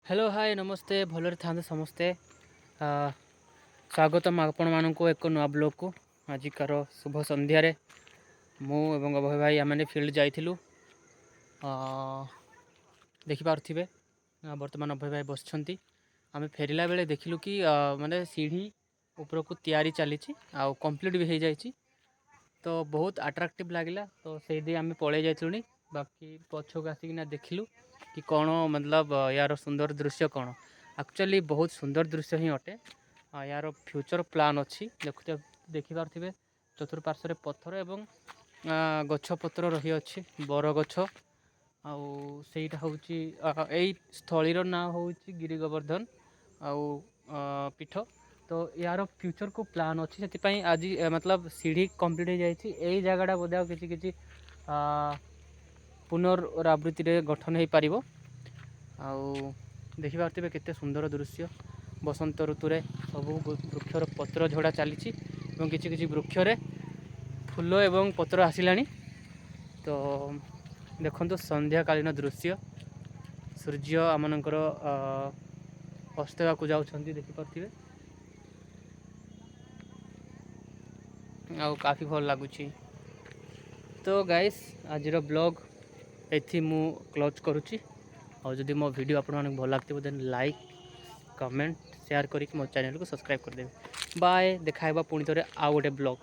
Hello hi नमस्ते भलरे था समस्ते स्वागतम आपण मानक एक नुआ ब्लॉग को आजिकार शुभ संध्यारे मु एवं अभय भाई आम फील्ड जाइलु देखिपे बर्तमान अभय भाई बसंती आम फेरला बेले देखिलु कि माने सीढ़ी ऊपर को तैयारी चली कंप्लीट भी हो जाए तो बहुत अट्राक्टिव लगिला तो से आम पलि जाइलुनी बाकी पछक आसिकिना देखिलु कि कौन मतलब यार सुंदर दृश्य कौन एक्चुअली बहुत सुंदर दृश्य ही अटे यार फ्यूचर प्लान अच्छी देखिपे चतुर्पार्श्व पत्थर एवं गछपत्र रही अच्छी बर गछ आईटा हूँ यही स्थलीर ना हूँ गिरी गोवर्धन पीठ तो यार फ्यूचर को प्लान अच्छी से आज मतलब सीढ़ी कंप्लीट हो जाए यही जगटा बोधे किसी पुनरावृत्ति गठन हो पार देखिपे केते सुंदर दृश्य बसंत ऋतु सब वृक्षर पत्र झड़ा चली किसी वृक्षरे फूल एवं पत्र आसला तो देखो संध्या कालीन दृश्य सूर्य आमनकर अस्तवा को जाऊँगी देखिपे काफ़ी भल लगुच तो गाइस आज ब्लॉग ये मु क्लोज करुच्ची और जदि मो वीडियो आपको भल लगे देन लाइक कमेंट शेयर करके मो चैनल को सब्सक्राइब करदेवे बाय देखा पुणी थे आउ गोटे ब्लॉग।